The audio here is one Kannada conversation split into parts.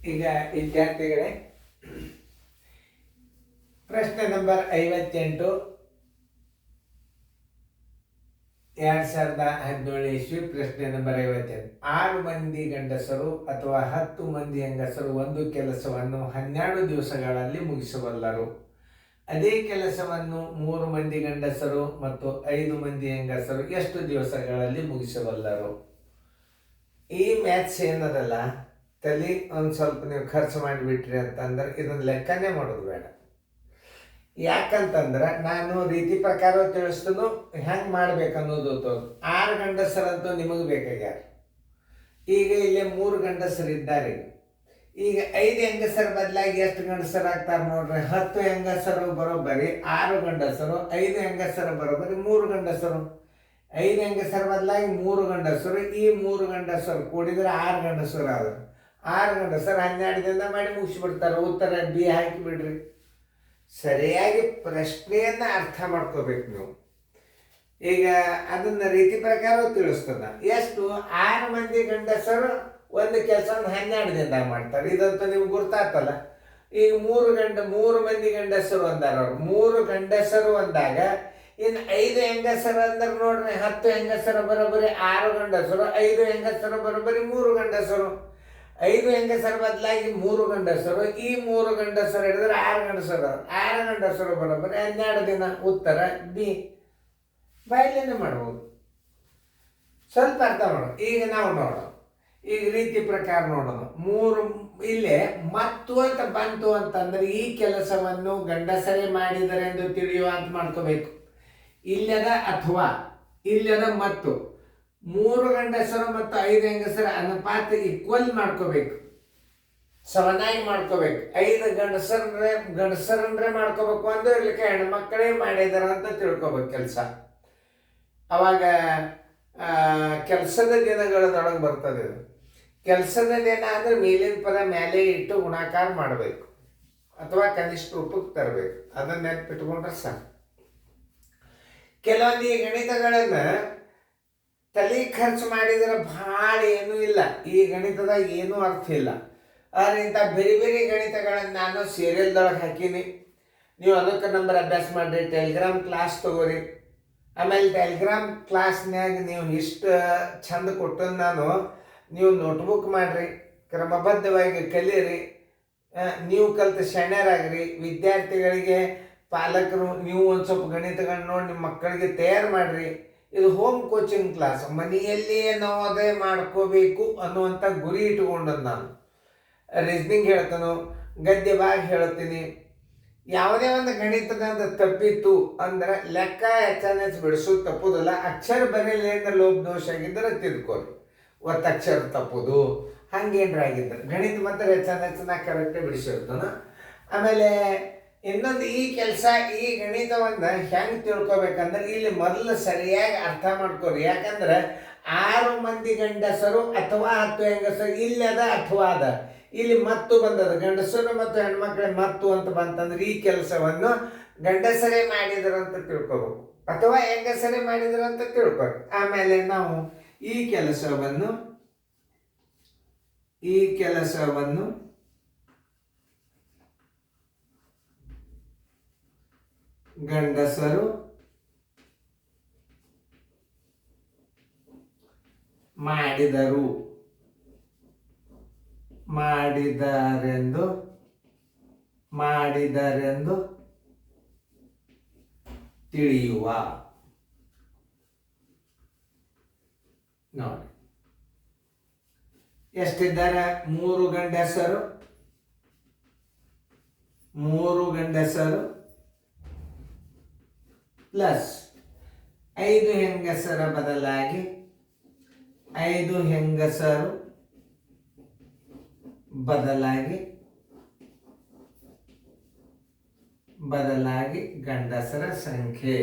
ಈಗ ವಿದ್ಯಾರ್ಥಿಗಳೇ, ಪ್ರಶ್ನೆ ನಂಬರ್ 58 2017 ಇಸ್ವಿ. ಪ್ರಶ್ನೆ ನಂಬರ್ 58. 6 ಮಂದಿ ಗಂಡಸರು ಅಥವಾ 10 ಮಂದಿ ಹೆಂಗಸರು ಒಂದು ಕೆಲಸವನ್ನು 12 ದಿವಸಗಳಲ್ಲಿ ಮುಗಿಸಬಲ್ಲರು. ಅದೇ ಕೆಲಸವನ್ನು 3 ಮಂದಿ ಗಂಡಸರು ಮತ್ತು 5 ಮಂದಿ ಹೆಂಗಸರು ಎಷ್ಟು ದಿವಸಗಳಲ್ಲಿ ಮುಗಿಸಬಲ್ಲರು? ಈ ಮ್ಯಾಥ್ಸ್ ಏನದಲ್ಲ, ತಲೆ ಒಂದು ಸ್ವಲ್ಪ ನೀವು ಖರ್ಚು ಮಾಡಿಬಿಟ್ರಿ ಅಂತಂದ್ರೆ ಇದನ್ನು ಲೆಕ್ಕನೇ ಮಾಡೋದು ಬೇಡ. ಯಾಕಂತಂದ್ರೆ ನಾನು ರೀತಿ ಪ್ರಕಾರ ತಿಳಿಸ್ತನು ಹೆಂಗೆ ಮಾಡ್ಬೇಕನ್ನೋದು ತೋರು. 6 ಗಂಡಸರಂತೂ ನಿಮಗೆ ಬೇಕಾಗ್ಯಾರ. ಈಗ ಇಲ್ಲಿ 3 ಗಂಡಸರಿದ್ದಾರೆ. ಈಗ 5 ಹೆಂಗಸರ ಬದಲಾಗಿ ಎಷ್ಟು ಗಂಡಸರು ಆಗ್ತಾರೆ ನೋಡ್ರಿ? 10 ಹೆಂಗಸರು ಬರೋಬ್ಬರಿ 6 ಗಂಡಸರು, 5 ಹೆಂಗಸರು ಬರೋಬ್ಬರಿ 3 ಗಂಡಸರು. 5 ಹೆಂಗಸರ ಬದಲಾಗಿ 3 ಗಂಡಸರು, ಈ 3 ಗಂಡಸರು ಕೂಡಿದ್ರೆ 6 ಗಂಡಸರು ಆದರು. 6 ಗಂಡಸರು 12 ದಿನ ಮಾಡಿ ಮುಗಿಸ್ಬಿಡ್ತಾರೆ. ಉತ್ತರ ಬಿ ಹಾಕಿಬಿಡ್ರಿ. ಸರಿಯಾಗಿ ಪ್ರಶ್ನೆಯನ್ನು ಅರ್ಥ ಮಾಡ್ಕೋಬೇಕು ನೀವು. ಈಗ ಅದನ್ನ ರೀತಿ ಪ್ರಕಾರ ತಿಳಿಸ್ತದ. ಎಷ್ಟು? 6 ಮಂದಿ ಗಂಡಸರು ಒಂದು ಕೆಲಸವನ್ನು 12 ದಿನದಾಗ ಮಾಡ್ತಾರೆ. ಇದಂತೂ ನಿಮ್ಗೆ ಗುರ್ತಾಗ್ತಲ್ಲ. ಈಗ 3 ಮಂದಿ ಗಂಡಸರು ಅಂದಾರ. ಅವ್ರು 3 ಗಂಡಸರು ಅಂದಾಗ ಇನ್ನು 5 ಹೆಂಗಸರು ಅಂದ್ರೆ ನೋಡ್ರಿ, 10 ಹೆಂಗಸರ ಬರೋಬ್ಬರಿ 6 ಗಂಡಸರು, 5 ಹೆಂಗಸರ ಬರೋಬ್ಬರಿ 3 ಗಂಡಸರು. 5 ಹೆಂಗಸರ ಬದಲಾಗಿ 3 ಗಂಡಸರು, ಈ 3 ಗಂಡಸರು ಹಿಡಿದ್ರೆ 6 ಗಂಡಸರು. 6 ಗಂಡಸರು ಬರೋಬ್ಬರಿ 12 ದಿನ. ಉತ್ತರ ಬಿ. ಬಾಯ್ಲೇನೆ ಮಾಡ್ಬೋದು, ಸ್ವಲ್ಪ ಅರ್ಥ ಮಾಡೋಣ. ಈಗ ನಾವು ನೋಡೋಣ, ಈಗ ರೀತಿ ಪ್ರಕಾರ ನೋಡೋಣ. 3 ಇಲ್ಲೇ ಮತ್ತು ಅಂತ ಬಂತು ಅಂತಂದ್ರೆ ಈ ಕೆಲಸವನ್ನು ಗಂಡಸರೇ ಮಾಡಿದರೆ ಎಂದು ತಿಳಿಯುವ ಅಂತ ಮಾಡ್ಕೋಬೇಕು. ಇಲ್ಲದ ಅಥವಾ ಇಲ್ಲದ ಮತ್ತು 3 ಗಂಡಸರು ಮತ್ತು 5 ಹೆಂಗಸರ ಅನುಪಾತ ಈಕ್ವಲ್ ಮಾಡ್ಕೋಬೇಕು, ಸಮನಾಗಿ ಮಾಡ್ಕೋಬೇಕು. 5 ಗಂಡಸರನ್ರೆ ಮಾಡ್ಕೋಬೇಕು ಅಂದ್ರೆ ಇರ್ಲಿಕ್ಕೆ ಹೆಣ್ಮಕ್ಕಳೇ ಮಾಡಿದಾರ ಅಂತ ತಿಳ್ಕೊಬೇಕು ಕೆಲಸ. ಅವಾಗ ಕೆಲಸದ ದಿನಗಳದೊಳಗೆ ಬರ್ತದೆ. ಇದು ಕೆಲಸದ ದಿನ ಅಂದ್ರೆ ಮೇಲಿನ ಪದ ಮೇಲೆ ಇಟ್ಟು ಗುಣಾಕಾರ ಮಾಡಬೇಕು ಅಥವಾ ಕನಿಷ್ಠ ರೂಪಕ್ಕೆ ತರಬೇಕು. ಅದನ್ನ ನೆನಪಿಟ್ಕೊಂಡ್ರೆ ಸಾಕು. ಕೆಲವೊಂದು ಈ ಗಣಿತಗಳನ್ನು ತಲೆ ಖರ್ಚು ಮಾಡಿದ್ರೆ ಭಾಳ ಏನೂ ಇಲ್ಲ. ಈ ಗಣಿತದಾಗ ಏನೂ ಅರ್ಥ ಇಲ್ಲ. ಆದರೆ ಇಂಥ ಬೇರೆ ಬೇರೆ ಗಣಿತಗಳನ್ನು ನಾನು ಸೀರಿಯಲ್ದೊಳಗೆ ಹಾಕೀನಿ. ನೀವು ಅದಕ್ಕೆ ನಂಬರ್ ಅಭ್ಯಾಸ ಮಾಡಿರಿ. ಟೆಲಿಗ್ರಾಮ್ ಕ್ಲಾಸ್ ತಗೋರಿ. ಆಮೇಲೆ ಟೆಲಿಗ್ರಾಮ್ ಕ್ಲಾಸ್ನ್ಯಾಗ ನೀವು ಇಷ್ಟು ಚಂದ ಕೊಟ್ಟು ನಾನು ನೀವು ನೋಟ್ಬುಕ್ ಮಾಡಿರಿ, ಕ್ರಮಬದ್ಧವಾಗಿ ಕಲೀರಿ. ನೀವು ಕಲಿತು ಶಾಣ್ಯರಾಗ್ರಿ. ವಿದ್ಯಾರ್ಥಿಗಳಿಗೆ ಪಾಲಕರು ನೀವು ಒಂದು ಸ್ವಲ್ಪ ಗಣಿತಗಳನ್ನ ನೋಡಿ ನಿಮ್ಮ ಮಕ್ಕಳಿಗೆ ತಯಾರು ಮಾಡಿರಿ. ಇದು ಹೋಮ್ ಕೋಚಿಂಗ್ ಕ್ಲಾಸ್. ಮನೆಯಲ್ಲಿಯೇ ನಾವು ಅದೇ ಮಾಡ್ಕೋಬೇಕು ಅನ್ನುವಂಥ ಗುರಿ ಇಟ್ಕೊಂಡು ನಾನು ರೀಸ್ನಿಂಗ್ ಹೇಳ್ತಾನೋ, ಗದ್ಯ ಭಾಗ ಹೇಳ್ತೀನಿ. ಯಾವುದೇ ಒಂದು ಗಣಿತದ ತಪ್ಪಿತ್ತು ಅಂದ್ರೆ ಲೆಕ್ಕ ಹೆಚ್ಚು ಬಿಡಿಸೋದು ತಪ್ಪುದಿಲ್ಲ. ಅಕ್ಷರ ಬರೀಲಿಂದ ಲೋಪದೋಷ ಆಗಿದ್ದರೆ ತಿದ್ಕೊಳ್ಳಿ. ಒತ್ತಕ್ಷರ ತಪ್ಪುದು ಹಂಗೇನ್ರ ಆಗಿದ್ದಾರೆ. ಗಣಿತ ಮಾತ್ರ ಹೆಚ್ಚನ ಕರೆಕ್ಟಾಗಿ ಬಿಡಿಸಿರ್ತಾನ. ಆಮೇಲೆ ಇನ್ನೊಂದು ಈ ಕೆಲಸ, ಈ ಗಣಿತವನ್ನು ಹೆಂಗೆ ತಿಳ್ಕೊಬೇಕಂದ್ರೆ ಇಲ್ಲಿ ಮೊದಲು ಸರಿಯಾಗಿ ಅರ್ಥ ಮಾಡ್ಕೊರಿ. ಯಾಕಂದ್ರೆ 6 ಮಂದಿ ಗಂಡಸರು ಅಥವಾ 10 ಹೆಂಗಸರು ಇಲ್ಲದ ಅಥವಾ ಅದ. ಇಲ್ಲಿ ಮತ್ತು ಬಂದದ, ಗಂಡಸರು ಮತ್ತು ಹೆಣ್ಮಕ್ಳೆ ಮತ್ತು ಅಂತ ಬಂತಂದ್ರೆ ಈ ಕೆಲಸವನ್ನು ಗಂಡಸರೇ ಮಾಡಿದ್ರು ಅಂತ ತಿಳ್ಕೊಬೇಕು ಅಥವಾ ಹೆಂಗಸರೇ ಮಾಡಿದ್ರು ಅಂತ ತಿಳ್ಕೊಬೇಕು. ಆಮೇಲೆ ನಾವು ಈ ಕೆಲಸವನ್ನು ಗಂಡಸರು ಮಾಡಿದರೆಂದು ತಿಳಿಯುವ. ನೋಡಿ ಎಷ್ಟಿದ್ದಾರೆ? 3 ಗಂಡಸರು ಪ್ಲಸ್ 5 ಹೆಂಗಸರ ಬದಲಾಗಿ 5 ಹೆಂಗಸರು ಬದಲಾಗಿ ಗಂಡಸರ ಸಂಖ್ಯೆ.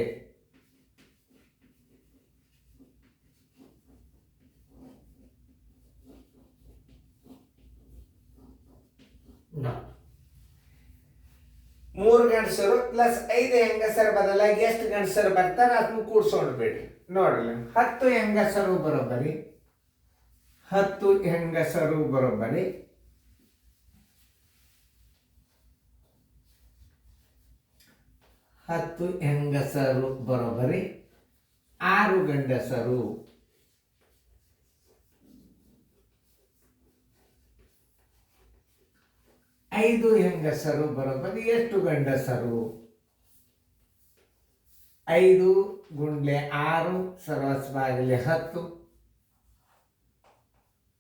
ಮೂರು ಗಂಡಸರು ಪ್ಲಸ್ 5 ಹೆಂಗಸರ ಬದಲಾಗಿ ಎಷ್ಟು ಗಂಡಸರು ಬರ್ತಾರೆ ಅದನ್ನು ಕೂಡ್ಸೋಣ ಬಿಡ್ರಿ. ನೋಡ್ರಿ, 10 ಹೆಂಗಸರು ಬರೋಬ್ಬರಿ 10 ಹೆಂಗಸರು ಬರೋಬ್ಬರಿ 6 ಗಂಡಸರು. 5 ಹೆಂಗಸರು ಬರೋಬ್ಬರಿ ಎಷ್ಟು ಗಂಡಸರು? 5 ಗುಂಡ್ಲೆ 6 ಸರ್ವಸ್ವಾಗಲಿ 10.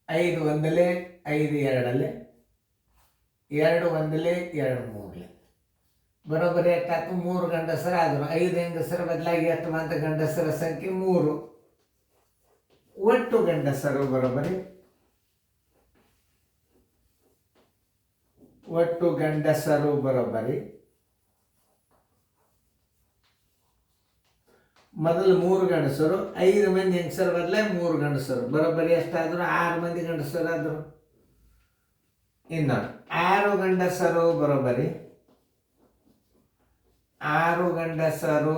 5 ಒಂದಲೇ 5 ಎರಡಲೆ 2 ಒಂದಲೇ 2 ಮೂರಲೆ ಬರೋಬ್ಬರಿ ಎಷ್ಟಾಯ್ತು? 3 ಗಂಡಸರು ಆದರು. 5 ಹೆಂಗಸರ ಬದಲಾಗಿ ಎಷ್ಟು ಬಂದ? ಗಂಡಸರ ಸಂಖ್ಯೆ 3. ಒಟ್ಟು ಗಂಡಸರು ಬರೋಬ್ಬರಿ ಮೊದಲು 3 ಗಂಡಸರು, 5 ಮಂದಿ ಹೆಂಗಸರ ಬದಲೇ 3 ಗಂಡಸರು ಬರೋಬ್ಬರಿ ಎಷ್ಟಾದ್ರು? 6 ಮಂದಿ ಗಂಡಸರು ಆದರು. ಇನ್ನು 6 ಗಂಡಸರು ಬರೋಬ್ಬರಿ 6 ಗಂಡಸರು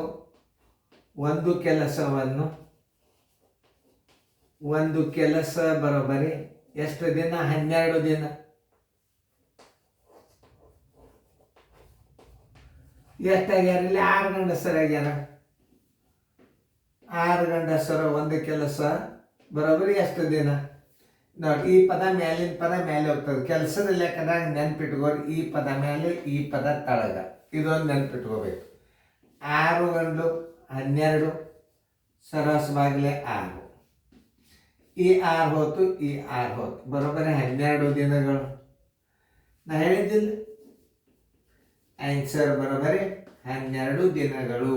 ಒಂದು ಕೆಲಸ ಬರೋಬ್ಬರಿ ಎಷ್ಟು ದಿನ? 12 ದಿನ. ಎಷ್ಟಾಗ್ಯಾರ ಇಲ್ಲಿ? 6 ಗಂಡಸರಾಗ್ಯಾರ. 6 ಗಂಡಸರು ಒಂದು ಕೆಲಸ ಬರೋಬ್ಬರಿ ಎಷ್ಟು ದಿನ? ನೋಡಿ, ಈ ಪದ ಮೇಲಿನ ಪದ ಮೇಲೆ ಹೋಗ್ತದೆ. ಕೆಲಸದ ಲೆಕ್ಕದಾಗ ನೆನ್ಪಿಟ್ಕೋರಿ, ಈ ಪದ ಮೇಲೆ ಈ ಪದ ತಳಗ, ಇದೊಂದು ನೆನ್ಪಿಟ್ಕೋಬೇಕು. 6 ಗಂಡು 12 ಸರಸವಾಗಲೇ 6. ಈ 6 ಹೋತು, ಈ 6 ಹೋತು, ಬರೋಬ್ಬರಿ 12 ದಿನಗಳು. ನಾ ಹೇಳಿದ್ದಿಲ್ಲ, ಆನ್ಸರ್ ಬರೋಬ್ಬರಿ 12 ದಿನಗಳು.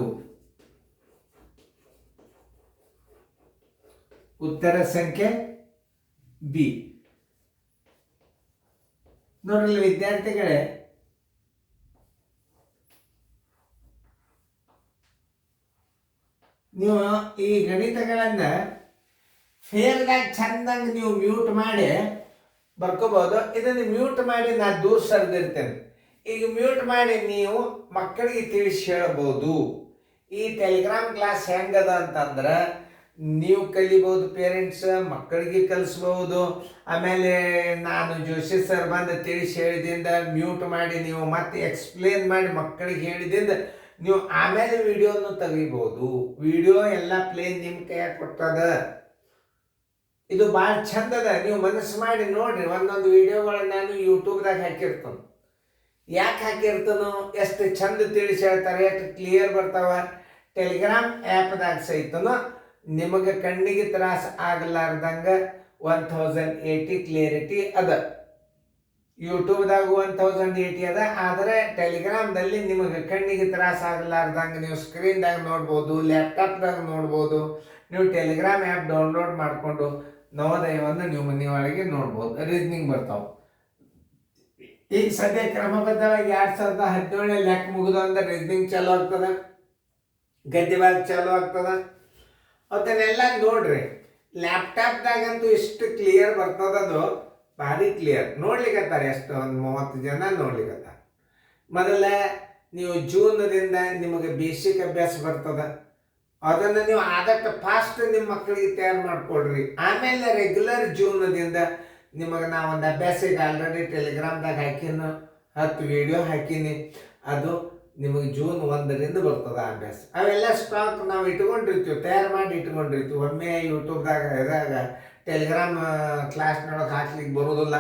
ಉತ್ತರ ಸಂಖ್ಯೆ ಬಿ. ನೋಡ್ರಿ ವಿದ್ಯಾರ್ಥಿಗಳೇ, ನೀವು ಈ ಗಣಿತಗಳನ್ನ ಫೇಲ್ದಾಗ ಚಂದಂಗೆ ನೀವು ಮ್ಯೂಟ್ ಮಾಡಿ ಬರ್ಕೋಬಹುದು. ಇದನ್ನು ಮ್ಯೂಟ್ ಮಾಡಿ ನಾ ದೂರ ಸರಿದಿರ್ತೇನೆ. ಈಗ ಮ್ಯೂಟ್ ಮಾಡಿ ನೀವು ಮಕ್ಕಳಿಗೆ ತಿಳಿಸಿ ಹೇಳ್ಬೋದು. ಈ ಟೆಲಿಗ್ರಾಮ್ ಕ್ಲಾಸ್ ಹೆಂಗದ ಅಂತಂದ್ರೆ ನೀವು ಕಲಿಬಹುದು, ಪೇರೆಂಟ್ಸ್ ಮಕ್ಕಳಿಗೆ ಕಲಿಸ್ಬಹುದು. ಆಮೇಲೆ ನಾನು ಜೋಶಿ ಸರ್ ಬಂದು ತಿಳಿಸಿ ಹೇಳಿದಿಂದ ಮ್ಯೂಟ್ ಮಾಡಿ ನೀವು ಮತ್ತೆ ಎಕ್ಸ್ಪ್ಲೇನ್ ಮಾಡಿ ಮಕ್ಕಳಿಗೆ ಹೇಳಿದಿಂದ ನೀವು ಆಮೇಲೆ ವಿಡಿಯೋನು ತೆಗಿಬಹುದು. ವಿಡಿಯೋ ಎಲ್ಲ ಪ್ಲೇನ್ ನಿಮ್ಮ ಕೈಯಾಗ ಕೊಟ್ಟದ. ಇದು ಭಾಳ ಚಂದದ, ನೀವು ಮನಸ್ಸು ಮಾಡಿ ನೋಡ್ರಿ. ಒಂದೊಂದು ವಿಡಿಯೋಗಳನ್ನ ನಾನು ಯೂಟ್ಯೂಬ್ದಾಗ ಹಾಕಿರ್ತೇನೆ. ಯಾಕೆ ಹಾಕಿರ್ತಾನೋ, ಎಷ್ಟು ಚಂದ ತಿಳಿಸಿ ಹೇಳ್ತಾರೆ, ಎಷ್ಟು ಕ್ಲಿಯರ್ ಬರ್ತಾವ. ಟೆಲಿಗ್ರಾಮ್ ಆ್ಯಪ್ದಾಗ ಸಹಿತನೋ ನಿಮಗೆ ಕಣ್ಣಿಗೆ ತ್ರಾಸ ಆಗಲಾರ್ದಂಗೆ 1080 ಕ್ಲಿಯರಿಟಿ ಅದ. ಯೂಟ್ಯೂಬ್ದಾಗ 1080 ಅದ. ಆದರೆ ಟೆಲಿಗ್ರಾಮ್ದಲ್ಲಿ ನಿಮಗೆ ಕಣ್ಣಿಗೆ ತ್ರಾಸ ಆಗಲಾರ್ದಂಗೆ ನೀವು ಸ್ಕ್ರೀನ್ದಾಗ ನೋಡ್ಬೋದು, ಲ್ಯಾಪ್ಟಾಪ್ದಾಗ ನೋಡ್ಬೋದು. ನೀವು ಟೆಲಿಗ್ರಾಮ್ ಆ್ಯಪ್ ಡೌನ್ಲೋಡ್ ಮಾಡಿಕೊಂಡು ನವೋದಯವನ್ನು ನೀವು ಮನೆಯೊಳಗೆ ನೋಡ್ಬೋದು. ರೀಸನಿಂಗ್ ಬರ್ತಾವೆ. ಈಗ ಸದ್ಯ ಕ್ರಮಬದ್ಧವಾಗಿ 2017 ಲೆಕ್ಕ ಮುಗಿದು ಅಂದ್ರೆ ರೀಸನಿಂಗ್ ಚಾಲು ಆಗ್ತದೆ, ಗದ್ಯವಾಗಿ ಚಾಲು ಆಗ್ತದೆ. ಅದನ್ನೆಲ್ಲ ನೋಡ್ರಿ. ಲ್ಯಾಪ್ಟಾಪ್ದಾಗಂತೂ ಎಷ್ಟು ಕ್ಲಿಯರ್ ಬರ್ತದದು, ಭಾರಿ ಕ್ಲಿಯರ್. ನೋಡ್ಲಿಕ್ಕತ್ತಾರೆ ಎಷ್ಟು, ಒಂದು 30 ಜನ ನೋಡ್ಲಿಕ್ಕತ್ತಾರೆ. ಮೊದಲ ನೀವು ಜೂನ್ದಿಂದ ನಿಮಗೆ ಬೇಸಿಕ್ ಅಭ್ಯಾಸ ಬರ್ತದ. ಅದನ್ನು ನೀವು ಆದಷ್ಟು ಫಾಸ್ಟ್ ನಿಮ್ಮ ಮಕ್ಕಳಿಗೆ ತಯಾರು ಮಾಡಿಕೊಡ್ರಿ. ಆಮೇಲೆ ರೆಗ್ಯುಲರ್ ಜೂನ್ದಿಂದ ನಿಮಗೆ ನಾ ಒಂದು ಅಭ್ಯಾಸ ಈಗ ಆಲ್ರೆಡಿ ಟೆಲಿಗ್ರಾಮ್ದಾಗ ಹಾಕಿನ 10 ವಿಡಿಯೋ ಹಾಕೀನಿ. ಅದು ನಿಮಗೆ ಜೂನ್ 1ರಿಂದ ಬರ್ತದೆ ಆ ಅಭ್ಯಾಸ. ಅವೆಲ್ಲ ಸ್ಟಾಕ್ ನಾವು ಇಟ್ಕೊಂಡಿರ್ತೀವಿ, ತಯಾರು ಮಾಡಿ ಇಟ್ಕೊಂಡಿರ್ತೀವಿ. ಒಮ್ಮೆ ಯೂಟ್ಯೂಬ್ದಾಗ ಇದಾಗ ಟೆಲಿಗ್ರಾಮ್ ಕ್ಲಾಸ್ನೊಳಗೆ ಹಾಕ್ಲಿಕ್ಕೆ ಬರೋದಿಲ್ಲ.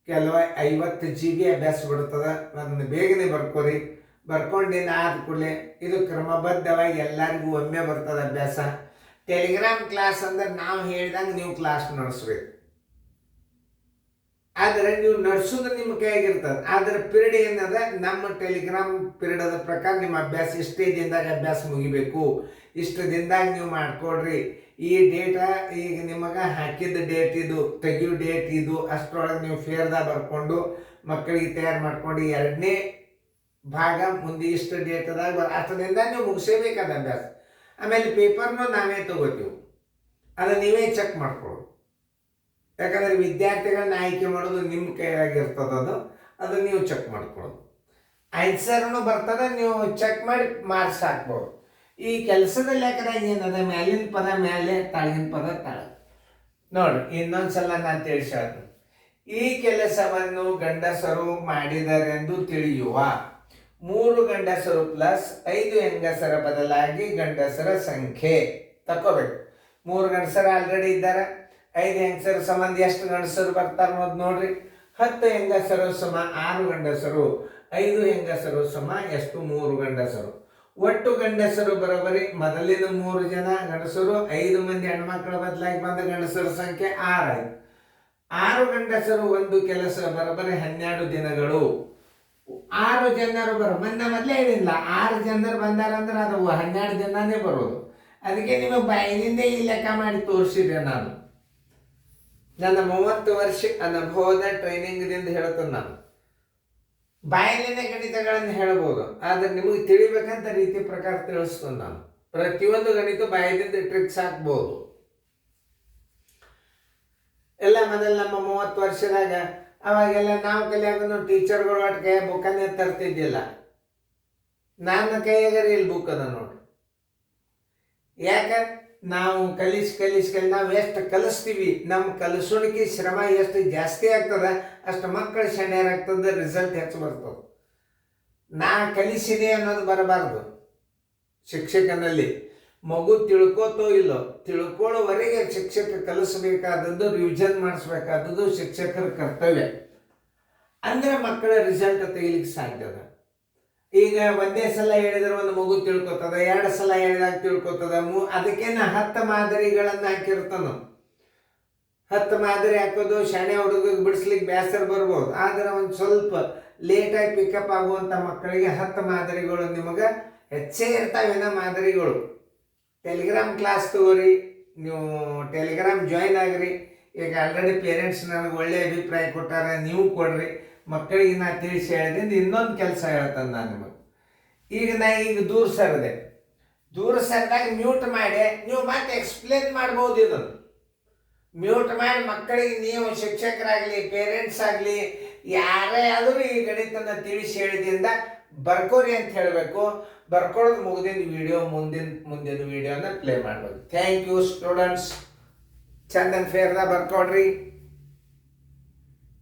ಕೆಲವು 50 GB ಅಭ್ಯಾಸ ಬಿಡ್ತದೆ. ಅದನ್ನು ಬೇಗನೆ ಬರ್ಕೋರಿ. ಬರ್ಕೊಂಡಿನ ಆದ ಕೂಡಲೇ ಇದು ಕ್ರಮಬದ್ಧವಾಗಿ ಎಲ್ಲರಿಗೂ ಒಮ್ಮೆ ಬರ್ತದೆ ಅಭ್ಯಾಸ. ಟೆಲಿಗ್ರಾಮ್ ಕ್ಲಾಸ್ ಅಂದ್ರೆ ನಾವು ಹೇಳ್ದಂಗೆ ನೀವು ಕ್ಲಾಸ್ ನಡೆಸ್ಬೇಕು. ಆದರೆ ನೀವು ನಡೆಸೋದು ನಿಮ್ಮ ಕೈಯಾಗಿರ್ತದೆ. ಆದರೆ ಪಿರಿಯಡ್ ಏನದ, ನಮ್ಮ ಟೆಲಿಗ್ರಾಮ್ ಪಿರಿಯಡ್ ಅದ ಪ್ರಕಾರ ನಿಮ್ಮ ಅಭ್ಯಾಸ ಇಷ್ಟೇ ದಿನದಾಗ ಅಭ್ಯಾಸ ಮುಗಿಬೇಕು, ಇಷ್ಟು ದಿನದಾಗ ನೀವು ಮಾಡ್ಕೊಡ್ರಿ. ಈ ಡೇಟಾ ಈಗ ನಿಮಗೆ ಹಾಕಿದ ಡೇಟ್ ಇದು, ತೆಗಿಯೋ ಡೇಟ್ ಇದು, ಅಷ್ಟರೊಳಗೆ ನೀವು ಫೇರ್ದಾಗ ಬರ್ಕೊಂಡು ಮಕ್ಕಳಿಗೆ ತಯಾರು ಮಾಡ್ಕೊಂಡು 2ನೇ ಭಾಗ ಮುಂದೆ ಇಷ್ಟು ಡೇಟದಾಗ ಅಷ್ಟರಿಂದ ನೀವು ಮುಗಿಸೇಬೇಕಾದ ಅಭ್ಯಾಸ. ಆಮೇಲೆ ಪೇಪರ್ನು ನಾವೇ ತಗೋತೀವಿ, ಅದು ನೀವೇ ಚೆಕ್ ಮಾಡ್ಕೊಳ್ಳೋದು. ಯಾಕಂದರೆ ವಿದ್ಯಾರ್ಥಿಗಳನ್ನ ಆಯ್ಕೆ ಮಾಡೋದು ನಿಮ್ಮ ಕೈಯಾಗಿರ್ತದೆ. ಅದು ನೀವು ಚೆಕ್ ಮಾಡ್ಕೊಳ್ಳೋದು. ಆನ್ಸರ್ನು ಬರ್ತದೆ, ನೀವು ಚೆಕ್ ಮಾಡಿ ಮಾರ್ಕ್ಸ್ ಹಾಕ್ಬೋದು. ಈ ಕೆಲಸದ ಲೆಕ್ಕದಾಗ ಏನದ, ಮ್ಯಾಲಿನ ಪದ ಮೇಲೆ, ತಳಗಿನ ಪದ ತಳ. ನೋಡಿ ಇನ್ನೊಂದ್ಸಲ ನಾನು ತಿಳಿಸಾದ್ರು. ಈ ಕೆಲಸವನ್ನು ಗಂಡಸರು ಮಾಡಿದರೆಂದು ತಿಳಿಯುವ 3 ಗಂಡಸರು ಪ್ಲಸ್ 5 ಹೆಂಗಸರ ಬದಲಾಗಿ ಗಂಡಸರ ಸಂಖ್ಯೆ ತಕೋಬೇಕು. 3 ಗಂಡಸರು ಆಲ್ರೆಡಿ ಇದ್ದಾರೆ, 5 ಹೆಂಗಸರ ಸಂಬಂಧ ಎಷ್ಟು ಗಂಡಸರು ಬರ್ತಾರೆ ಅನ್ನೋದು ನೋಡ್ರಿ. 10 ಹೆಂಗಸರು ಸಮ 6 ಗಂಡಸರು, 5 ಹೆಂಗಸರು ಸಮ ಎಷ್ಟು 3 ಗಂಡಸರು. ಒಟ್ಟು ಗಂಡಸರು ಬರೋಬರಿ ಮೊದಲಿನ 3 ಜನ ಗಂಡಸರು, 5 ಮಂದಿ ಹೆಣ್ಮಕ್ಳ ಬದಲಾಗಿ ಬಂದ ಗಂಡಸರ ಸಂಖ್ಯೆ 6 ಆಯ್ತು. 6 ಗಂಡಸರು ಒಂದು ಕೆಲಸ ಬರೋಬರಿ 12 ದಿನಗಳು. 6 ಜನರು ಮೊದಲೇ ಹೇಳಿಲ್ಲ, 6 ಜನರು ಬಂದಾರಂದ್ರೆ ಅದು 12 ದಿನನೇ ಬರೋದು. ಅದಕ್ಕೆ ನಿಮಗೆ ಬಾಯಿನಿಂದ ಈ ಲೆಕ್ಕ ಮಾಡಿ ತೋರಿಸಿದೆ ನಾನು. ನನ್ನ 30 ವರ್ಷ ಅನುಭವದ ಟ್ರೈನಿಂಗ್ದಿಂದ ಹೇಳ್ತೇನೆ ನಾನು. ಬಾಯಲ್ಲಿನ ಗಣಿತಗಳನ್ನು ಹೇಳ್ಬೋದು, ಆದರೆ ನಿಮಗೆ ತಿಳಿಬೇಕಂತ ರೀತಿ ಪ್ರಕಾರ ತಿಳಿಸ್ತೇನೆ ನಾನು. ಪ್ರತಿಯೊಂದು ಗಣಿತ ಬಾಯದಿಂದ ಟ್ರಿಕ್ಸ್ ಹಾಕ್ಬೋದು. ಎಲ್ಲ ಮೊದಲು ನಮ್ಮ 30 ವರ್ಷದಾಗ ಅವಾಗೆಲ್ಲ ನಾವು ಕಲಿಯಾಗ ಟೀಚರ್ಗಳು ಒಟ್ಟು ಕೈಯಾಗ ಬುಕ್ಕನ್ನೇ ತರ್ತಿದ್ದಿಲ್ಲ. ನನ್ನ ಕೈಯಾಗ ಇಲ್ಲಿ ಬುಕ್ ಅದ ನೋಡ್ರಿ. ಯಾಕೆ ನಾವು ಕಲಿಸಿ ನಾವು ಎಷ್ಟು ಕಲಿಸ್ತೀವಿ, ನಮ್ಮ ಕಲಿಸೋಣಿಕೆ ಶ್ರಮ ಎಷ್ಟು ಜಾಸ್ತಿ ಆಗ್ತದೆ ಅಷ್ಟು ಮಕ್ಕಳು ಶಣ್ಯರಾಗ್ತದೆ, ರಿಸಲ್ಟ್ ಹೆಚ್ಚು ಬರ್ತದೆ. ನಾ ಕಲಿಸಿದೆ ಅನ್ನೋದು ಬರಬಾರ್ದು ಶಿಕ್ಷಕನಲ್ಲಿ. ಮಗು ತಿಳ್ಕೋತೋ ಇಲ್ಲೋ, ತಿಳ್ಕೊಳ್ಳೋವರೆಗೆ ಶಿಕ್ಷಕ ಕಲಿಸಬೇಕಾದದ್ದು, ರಿವಿಷನ್ ಮಾಡಿಸ್ಬೇಕಾದದ್ದು ಶಿಕ್ಷಕರ ಕರ್ತವ್ಯ. ಅಂದರೆ ಮಕ್ಕಳ ರಿಸಲ್ಟ್ ತೆಗಿಲಿಕ್ಕೆ ಸಾಧ್ಯದ. ಈಗ ಒಂದೇ ಸಲ ಹೇಳಿದ್ರೆ ಒಂದು ಮಗು ತಿಳ್ಕೊತದ, 2 ಸಲ ಹೇಳಿದಾಗ ತಿಳ್ಕೊತದ. ಅದಕ್ಕೇನ 10 ಮಾದರಿಗಳನ್ನು ಹಾಕಿರ್ತಾನ. 10 ಮಾದರಿ ಹಾಕೋದು ಶಾಣೆ ಹುಡುಗಿಗೆ ಬಿಡಿಸ್ಲಿಕ್ಕೆ ಬೇಸರ ಬರ್ಬೋದು, ಆದರೆ ಒಂದು ಸ್ವಲ್ಪ ಲೇಟಾಗಿ ಪಿಕಪ್ ಆಗುವಂಥ ಮಕ್ಕಳಿಗೆ 10 ಮಾದರಿಗಳು ನಿಮಗೆ ಹೆಚ್ಚೇ ಇರ್ತಾವೇನ ಮಾದರಿಗಳು. ಟೆಲಿಗ್ರಾಮ್ ಕ್ಲಾಸ್ ತಗೋರಿ, ನೀವು ಟೆಲಿಗ್ರಾಮ್ ಜಾಯಿನ್ ಆಗ್ರಿ. ಈಗ ಆಲ್ರೆಡಿ ಪೇರೆಂಟ್ಸ್ ನನಗೆ ಒಳ್ಳೆಯ ಅಭಿಪ್ರಾಯ ಕೊಟ್ಟಾರೆ, ನೀವು ಕೊಡ್ರಿ. ಮಕ್ಕಳಿಗೆ ನಾ ತಿಳಿಸಿ ಹೇಳಿದಿಂದ ಇನ್ನೊಂದು ಕೆಲಸ ಹೇಳ್ತಾನೆ ನಾನು ನಿಮಗೆ. ಈಗ ದೂರ ಸರಿದೆ, ದೂರ ಸರಿದಾಗ ಮ್ಯೂಟ್ ಮಾಡಿ ನೀವು ಮತ್ತೆ ಎಕ್ಸ್ಪ್ಲೇನ್ ಮಾಡ್ಬೋದು. ಇದನ್ನು ಮ್ಯೂಟ್ ಮಾಡಿ ಮಕ್ಕಳಿಗೆ ನೀವು ಶಿಕ್ಷಕರಾಗಲಿ ಪೇರೆಂಟ್ಸ್ ಆಗಲಿ ಯಾರೇ ಆದರೂ ಈ ಗಣಿತನ ತಿಳಿಸಿ ಹೇಳಿದಿಂದ ಬರ್ಕೋರಿ ಅಂತ ಹೇಳಬೇಕು. ಬರ್ಕೊಳ್ಳೋದು ಮುಗಿದಿನ ವಿಡಿಯೋ ಮುಂದಿನ ವಿಡಿಯೋನ ಪ್ಲೇ ಮಾಡಬೇಕು. Thank you students. ಚಂದನ್ ಫೇರ್ನ ಬರ್ಕೊಡ್ರಿ.